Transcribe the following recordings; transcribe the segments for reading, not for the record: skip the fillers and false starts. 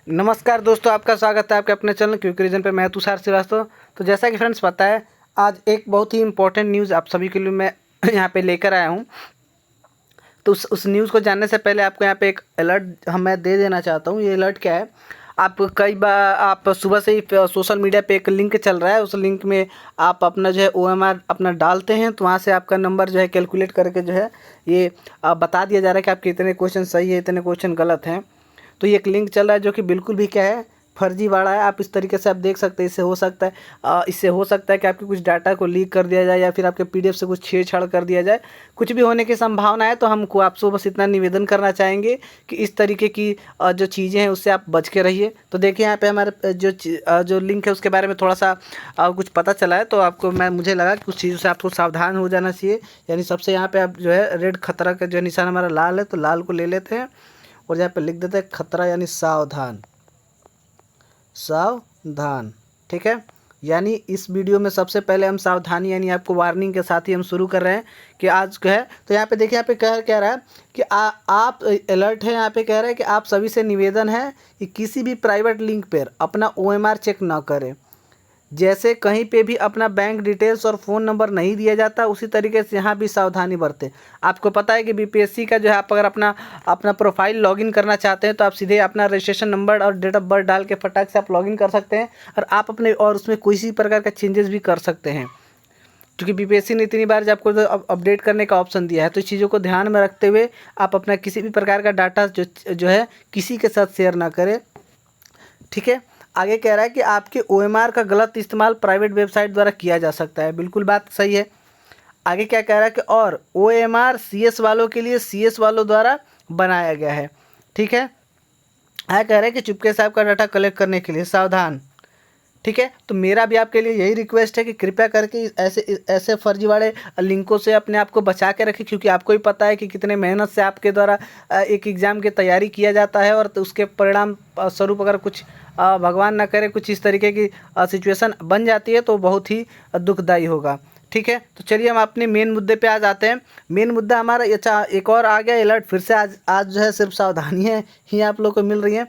नमस्कार दोस्तों, आपका स्वागत है आपके अपने चैनल क्विक रीजन पे। मैं तुषार श्रीवास्तव। तो जैसा कि फ्रेंड्स पता है, आज एक बहुत ही इम्पोर्टेंट न्यूज़ आप सभी के लिए मैं यहाँ पे लेकर आया हूँ। तो उस न्यूज़ को जानने से पहले आपको यहाँ पे एक अलर्ट मैं दे देना चाहता हूँ। ये अलर्ट क्या है, आप कई बार आप सुबह से ही सोशल मीडिया पे एक लिंक चल रहा है, उस लिंक में आप अपना जो है OMR अपना डालते हैं, तो वहाँ से आपका नंबर जो है कैलकुलेट करके जो है ये बता दिया जा रहा है कि आपके इतने क्वेश्चन सही है, इतने क्वेश्चन गलत हैं। तो ये एक लिंक चल रहा है जो कि बिल्कुल भी क्या है, फर्जीवाड़ा है। आप इस तरीके से आप देख सकते हैं, इससे हो सकता है कि आपके कुछ डाटा को लीक कर दिया जाए या फिर आपके PDF से कुछ छेड़छाड़ कर दिया जाए, कुछ भी होने की संभावना है। तो हमको आपसे बस इतना निवेदन करना चाहेंगे कि इस तरीके की जो चीज़ें हैं उससे आप बच के रहिए। तो देखिए यहाँ पे हमारे जो लिंक है उसके बारे में थोड़ा सा कुछ पता चला है, तो आपको मुझे लगा कि कुछ चीज़ों से आपको सावधान हो जाना चाहिए। यानी सबसे यहाँ पे आप जो है रेड खतरा का जो निशान हमारा लाल है, तो लाल को ले लेते हैं और यहाँ पे लिख देते हैं खतरा, यानी सावधान, सावधान। ठीक है, यानी इस वीडियो में सबसे पहले हम सावधानी यानी आपको वार्निंग के साथ ही हम शुरू कर रहे हैं कि आज जो है। तो यहाँ पे देखिए, यहाँ पे कह रहा है कि आप अलर्ट है। यहाँ पे कह रहा है कि आप सभी से निवेदन है कि किसी भी प्राइवेट लिंक पर अपना OMR चेक ना करें। जैसे कहीं पे भी अपना बैंक डिटेल्स और फ़ोन नंबर नहीं दिया जाता, उसी तरीके से यहाँ भी सावधानी बरतें। आपको पता है कि BPSC का जो है, आप अगर अपना प्रोफाइल लॉगिन करना चाहते हैं तो आप सीधे अपना रजिस्ट्रेशन नंबर और डेट ऑफ बर्थ डाल के फटाक से आप लॉगिन कर सकते हैं, और आप उसमें किसी प्रकार का चेंजेस भी कर सकते हैं, क्योंकि BPSC ने इतनी बार जब आपको अपडेट करने का ऑप्शन दिया है। तो इस चीज़ों को ध्यान में रखते हुए आप अपना किसी भी प्रकार का डाटा जो है किसी के साथ शेयर ना करें। ठीक है, आगे कह रहा है कि आपके OMR का गलत इस्तेमाल प्राइवेट वेबसाइट द्वारा किया जा सकता है। बिल्कुल बात सही है। आगे क्या कह रहा है कि और OMR CS वालों के लिए CS वालों द्वारा बनाया गया है। ठीक है, आगे कह रहा है कि चुपके से आपका डाटा कलेक्ट करने के लिए सावधान। ठीक है, तो मेरा भी आपके लिए यही रिक्वेस्ट है कि कृपया करके ऐसे फर्जीवाड़े लिंकों से अपने आप को बचा के रखें, क्योंकि आपको ही पता है कि कितने मेहनत से आपके द्वारा एक एग्ज़ाम की तैयारी किया जाता है, और तो उसके परिणाम स्वरूप अगर कुछ भगवान ना करे कुछ इस तरीके की सिचुएशन बन जाती है तो बहुत ही दुखदायी होगा। ठीक है, तो चलिए हम अपने मेन मुद्दे पे आ जाते हैं। मेन मुद्दा हमारा अच्छा एक और आ गया अलर्ट फिर से। आज जो है सिर्फ सावधानियाँ ही आप लोग को मिल रही हैं।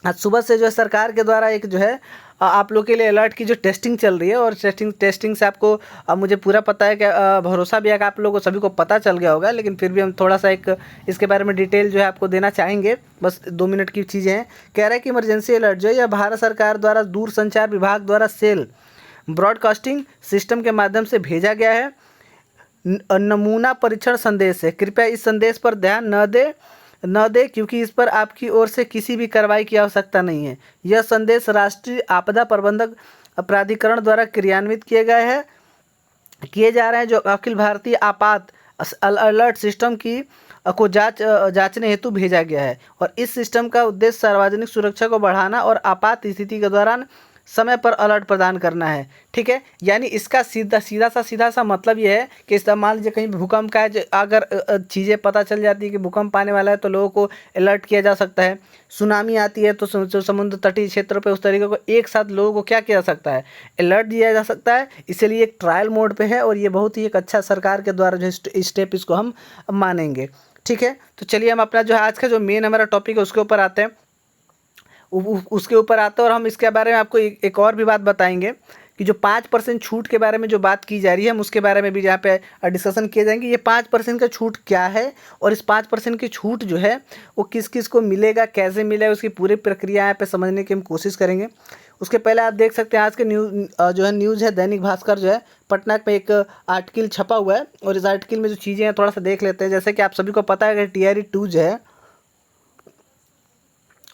आज सुबह से जो है सरकार के द्वारा एक जो है आप लोग के लिए अलर्ट की जो टेस्टिंग चल रही है, और टेस्टिंग से आपको मुझे पूरा पता है कि भरोसा भी है कि आप लोगों को सभी को पता चल गया होगा, लेकिन फिर भी हम थोड़ा सा एक इसके बारे में डिटेल जो है आपको देना चाहेंगे। बस 2 मिनट की चीज़ें हैं। कह रहा है कि इमरजेंसी अलर्ट जो है यह भारत सरकार द्वारा दूरसंचार विभाग द्वारा सेल ब्रॉडकास्टिंग सिस्टम के माध्यम से भेजा गया है। नमूना परीक्षण संदेश है। कृपया इस संदेश पर ध्यान न दे, क्योंकि इस पर आपकी ओर से किसी भी कार्रवाई की आवश्यकता नहीं है। यह संदेश राष्ट्रीय आपदा प्रबंधक प्राधिकरण द्वारा क्रियान्वित किए जा रहे हैं, जो अखिल भारतीय आपात अलर्ट सिस्टम को जांचने हेतु भेजा गया है। और इस सिस्टम का उद्देश्य सार्वजनिक सुरक्षा को बढ़ाना और आपात स्थिति के दौरान समय पर अलर्ट प्रदान करना है। ठीक है, यानी इसका सीधा सा मतलब ये है कि मान लीजिए कहीं भूकंप का है, अगर चीज़ें पता चल जाती है कि भूकंप आने वाला है तो लोगों को अलर्ट किया जा सकता है। सुनामी आती है तो समुद्र तटीय क्षेत्र पे उस तरीके को एक साथ लोगों को क्या किया जा सकता है, अलर्ट दिया जा सकता है। इसलिए एक ट्रायल मोड पे है, और ये बहुत ही एक अच्छा सरकार के द्वारा जो स्टेप इसको हम मानेंगे। ठीक है, तो चलिए हम अपना जो आज का जो मेन हमारा टॉपिक है उसके ऊपर आते हैं और हम इसके बारे में आपको एक और भी बात बताएंगे कि जो 5% छूट के बारे में जो बात की जा रही है, हम उसके बारे में भी यहाँ पे डिस्कशन किए जाएंगे। ये 5% का छूट क्या है, और इस 5% की छूट जो है वो किस किस को मिलेगा, कैसे मिलेगा, उसकी पूरी प्रक्रिया यहाँ पे समझने की हम कोशिश करेंगे। उसके पहले आप देख सकते हैं आज के न्यूज़ है दैनिक भास्कर जो है पटना में एक आर्टिकल छपा हुआ है, और इस आर्टिकल में जो चीज़ें हैं थोड़ा सा देख लेते हैं। जैसे कि आप सभी को पता है कि TRE 2 जो है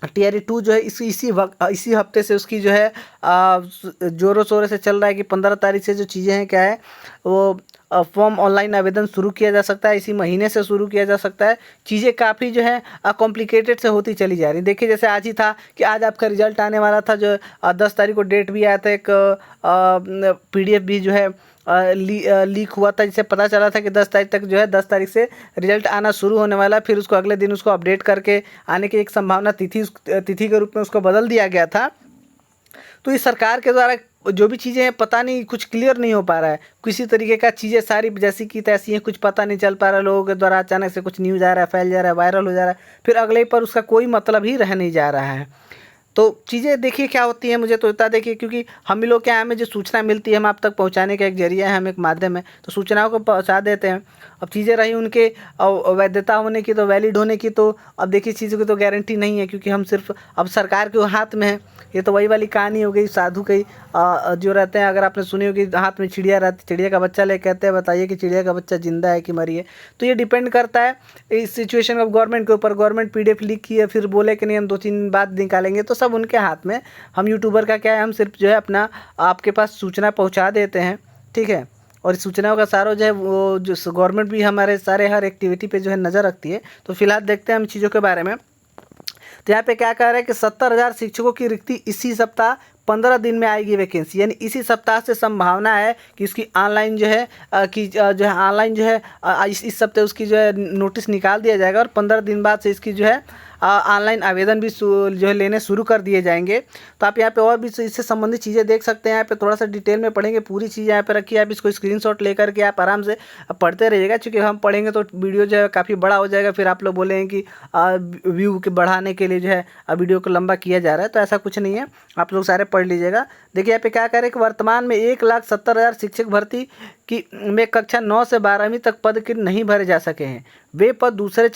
TRE 2 जो है इसी हफ्ते से उसकी जो है ज़ोरों शोरों से चल रहा है कि 15 तारीख से जो चीज़ें हैं क्या है वो फॉर्म ऑनलाइन आवेदन शुरू किया जा सकता है। इसी महीने से शुरू किया जा सकता है। चीज़ें काफ़ी जो है कॉम्प्लिकेटेड से होती चली जा रही। देखिए जैसे आज ही था कि आज आपका रिजल्ट आने वाला था, जो 10 तारीख को डेट भी आया था, एक PDF भी जो है लीक हुआ था, जिससे पता चला था कि 10 तारीख तक जो है 10 तारीख से रिजल्ट आना शुरू होने वाला है। फिर उसको अगले दिन उसको अपडेट करके आने की एक संभावना तिथि के रूप में उसको बदल दिया गया था। तो इस सरकार के द्वारा जो भी चीज़ें हैं पता नहीं, कुछ क्लियर नहीं हो पा रहा है, किसी तरीके का चीज़ें सारी जैसी की तैसी हैं, कुछ पता नहीं चल पा रहा है। लोगों के द्वारा अचानक से कुछ न्यूज़ आ रहा है, फैल जा रहा है, वायरल हो जा रहा है, फिर अगले ही पर उसका कोई मतलब ही रह नहीं जा रहा है। तो चीज़ें देखिए क्या होती हैं, मुझे तो इतना देखिए, क्योंकि हम ही लोग क्या, हमें जो सूचना मिलती है हम आप तक पहुंचाने का एक जरिया है, हम एक माध्यम है, तो सूचनाओं को पहुंचा देते हैं। अब चीज़ें रही उनके वैधता होने की, तो वैलिड होने की, तो अब देखिए चीज़ों की तो गारंटी नहीं है, क्योंकि हम सिर्फ अब सरकार के हाथ में है। ये तो वही वाली कहानी हो गई, साधु के जो रहते हैं, अगर आपने सुनी होगी, हाथ में चिड़िया रहती, चिड़िया का बच्चा ले कहते हैं बताइए कि चिड़िया का बच्चा जिंदा है कि मरी है। तो ये डिपेंड करता है इस सिचुएशन ऑफ गवर्नमेंट के ऊपर। गवर्नमेंट PDF लिख की है, फिर बोले कि नहीं हम 2-3 दिन बाद निकालेंगे, तो सब उनके हाथ में। हम यूट्यूबर का क्या है, हम सिर्फ जो है अपना आपके पास सूचना पहुंचा देते हैं, ठीक है। और इस सूचनाओं का सारा जो है वो जो गवर्नमेंट भी हमारे सारे हर एक्टिविटी पे जो है नज़र रखती है। तो फिलहाल देखते हैं हम चीज़ों के बारे में। तो यहाँ पे क्या कह रहा है कि 70,000 शिक्षकों की रिक्ति इसी सप्ताह 15 दिन में आएगी वैकेंसी, यानी इसी सप्ताह से संभावना है कि इसकी ऑनलाइन जो है जो है ऑनलाइन जो है इस सप्ताह उसकी जो है नोटिस निकाल दिया जाएगा, और 15 दिन बाद से इसकी जो है ऑनलाइन आवेदन भी जो है लेने शुरू कर दिए जाएंगे। तो आप यहाँ पे और भी इससे संबंधित चीज़ें देख सकते हैं। यहाँ पे थोड़ा सा डिटेल में पढ़ेंगे, पूरी चीज़ यहाँ पे रखी है, आप इसको स्क्रीनशॉट लेकर के आप आराम से पढ़ते रहिएगा, क्योंकि हम पढ़ेंगे तो वीडियो जो है काफ़ी बड़ा हो जाएगा, फिर आप लोग बोलेंगे कि व्यू के बढ़ाने के लिए जो है वीडियो को लंबा किया जा रहा है। तो ऐसा कुछ नहीं है, आप लोग सारे पढ़ लीजिएगा। देखिए यहाँ पे क्या कह रहे हैं कि वर्तमान में 1,70,000 शिक्षक भर्ती की में कक्षा 9 से 12वीं तक पद के नहीं भरे जा सके हैं। वे पद दूसरे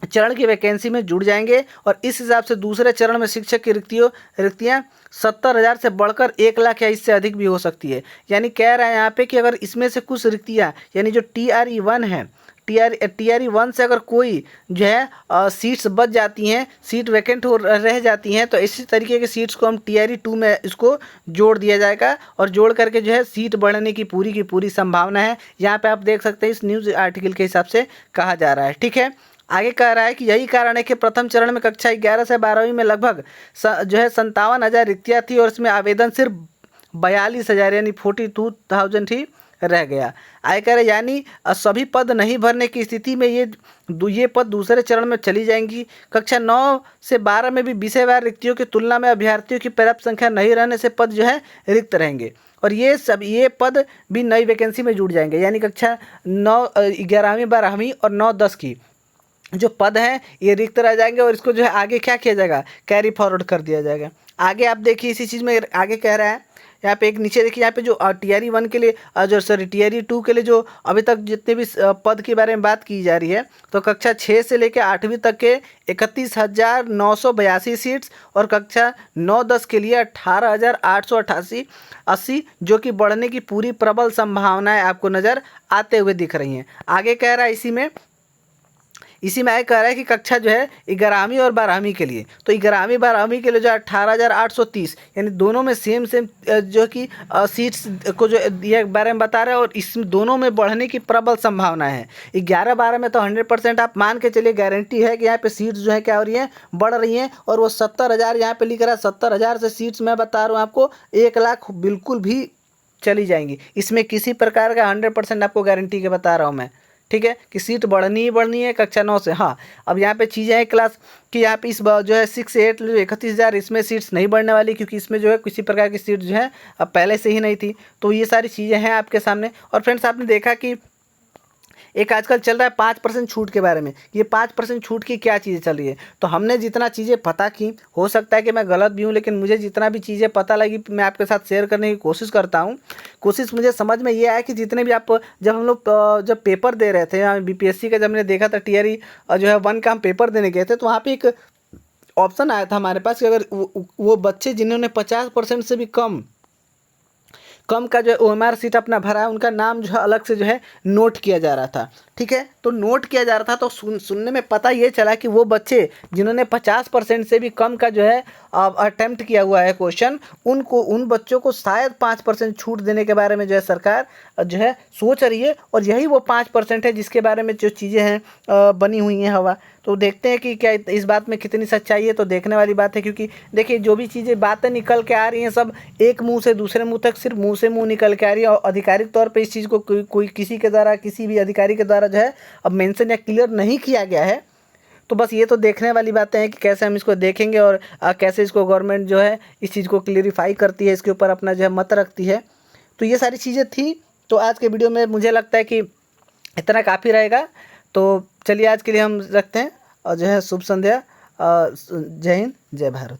चरण की वैकेंसी में जुड़ जाएंगे, और इस हिसाब से दूसरे चरण में शिक्षक की रिक्तियाँ 70,000 से बढ़कर 1,00,000 या इससे अधिक भी हो सकती है। यानी कह रहा है यहाँ पे कि अगर इसमें से कुछ रिक्तियाँ, यानी जो TRE1 है, TRE1 से अगर कोई जो है सीट्स बच जाती हैं, सीट वैकेंट हो रह जाती हैं, तो इसी तरीके की सीट्स को हम TRE2 में इसको जोड़ दिया जाएगा, और जोड़ करके जो है सीट बढ़ने की पूरी संभावना है। यहाँ पे आप देख सकते हैं इस न्यूज़ आर्टिकल के हिसाब से कहा जा रहा है, ठीक है। आगे कह रहा है कि यही कारण है कि प्रथम चरण में कक्षा 11 से 12वीं में लगभग जो है 57,000 रिक्तियाँ थी, और इसमें आवेदन सिर्फ 42,000 यानी 42,000 ही रह गया। आगे कह रहे यानी सभी पद नहीं भरने की स्थिति में ये पद दूसरे चरण में चली जाएंगी। कक्षा 9 से 12 में भी विषयवार रिक्तियों की तुलना में अभ्यर्थियों की पर्याप्त संख्या नहीं रहने से पद जो है रिक्त रहेंगे, और ये पद भी नई वैकेंसी में जुड़ जाएंगे। यानी कक्षा 9, 11वीं, 12वीं और 9-10 की जो पद हैं ये रिक्त रह जाएंगे, और इसको जो है आगे क्या किया जाएगा, कैरी फॉरवर्ड कर दिया जाएगा। आगे आप देखिए इसी चीज़ में आगे कह रहा है, यहाँ पे एक नीचे देखिए, यहाँ पे जो TRE1 के लिए TRE2 के लिए जो अभी तक जितने भी पद के बारे में बात की जा रही है, तो कक्षा 6 से लेकर 8वीं तक के 31,982 सीट्स, और कक्षा 9-10 के लिए 18,880, जो कि बढ़ने की पूरी प्रबल संभावनाएं आपको नज़र आते हुए दिख रही हैं। आगे कह रहा है इसी में आगे कह रहा है कि कक्षा जो है 11वीं और 12वीं के लिए, तो 11वीं 12वीं के लिए जो 18,830, यानी दोनों में सेम जो कि सीट्स को जो ये बारे में बता रहे हैं, और इसमें दोनों में बढ़ने की प्रबल संभावना है। 11-12 में तो 100% आप मान के चलिए गारंटी है कि यहाँ पे सीट्स जो है क्या हो रही हैं, बढ़ रही हैं, और वो 70,000 यहाँ पे लिख रहा है, 70,000 से सीट्स मैं बता रहा हूँ आपको 1,00,000 बिल्कुल भी चली जाएंगी। इसमें किसी प्रकार का 100% आपको गारंटी के बता रहा हूँ मैं, ठीक है, कि सीट बढ़नी ही बढ़नी है कक्षा 9 से। हाँ, अब यहाँ पे चीज़ें हैं क्लास कि यहाँ पे इस जो है 6 से 8 जो 31,000 इसमें सीट्स नहीं बढ़ने वाली, क्योंकि इसमें जो है किसी प्रकार की सीट जो है अब पहले से ही नहीं थी। तो ये सारी चीज़ें हैं आपके सामने। और फ्रेंड्स आपने देखा कि एक आजकल चल रहा है 5% छूट के बारे में। ये 5% छूट की क्या चीज़ें चल रही है, तो हमने जितना चीज़ें पता की, हो सकता है कि मैं गलत भी हूँ, लेकिन मुझे जितना भी चीज़ें पता लगी मैं आपके साथ शेयर करने की कोशिश करता हूँ। कोशिश मुझे समझ में ये आया कि जितने भी आप जब हम लोग जब पेपर दे रहे थे BPSC का, जब मैंने देखा था TRE जो है 1 का हम पेपर देने गए थे, तो वहाँ पर एक ऑप्शन आया था हमारे पास कि अगर वो बच्चे जिन्होंने 50% से भी कम का जो है OMR सीट अपना भरा है, उनका नाम जो है अलग से जो है नोट किया जा रहा था, ठीक है। तो नोट किया जा रहा था, तो सुनने में पता ये चला कि वो बच्चे जिन्होंने 50% से भी कम का जो है अटेम्प्ट किया हुआ है क्वेश्चन, उन बच्चों को शायद 5% छूट देने के बारे में जो है सरकार जो है सोच रही है, और यही वो 5% है जिसके बारे में जो चीज़ें हैं बनी हुई हैं हवा। तो देखते हैं कि क्या इस बात में कितनी सच्चाई है, तो देखने वाली बात है। क्योंकि देखिए जो भी चीज़ें बातें निकल के आ रही हैं सब एक मुंह से दूसरे मुंह तक, सिर्फ मुंह से मुंह निकल के आ रही है, और आधिकारिक तौर पे इस चीज़ को कोई किसी के द्वारा, किसी भी अधिकारी के द्वारा जो है अब मेंशन या क्लियर नहीं किया गया है। तो बस ये तो देखने वाली बातें हैं कि कैसे हम इसको देखेंगे और कैसे इसको गवर्नमेंट जो है इस चीज़ को क्लियरिफाई करती है, इसके ऊपर अपना जो है मत रखती है। तो ये सारी चीज़ें थी। तो आज के वीडियो में मुझे लगता है कि इतना काफ़ी रहेगा। तो चलिए आज के लिए हम रखते हैं और जो है शुभ संध्या। जय हिंद, जय भारत।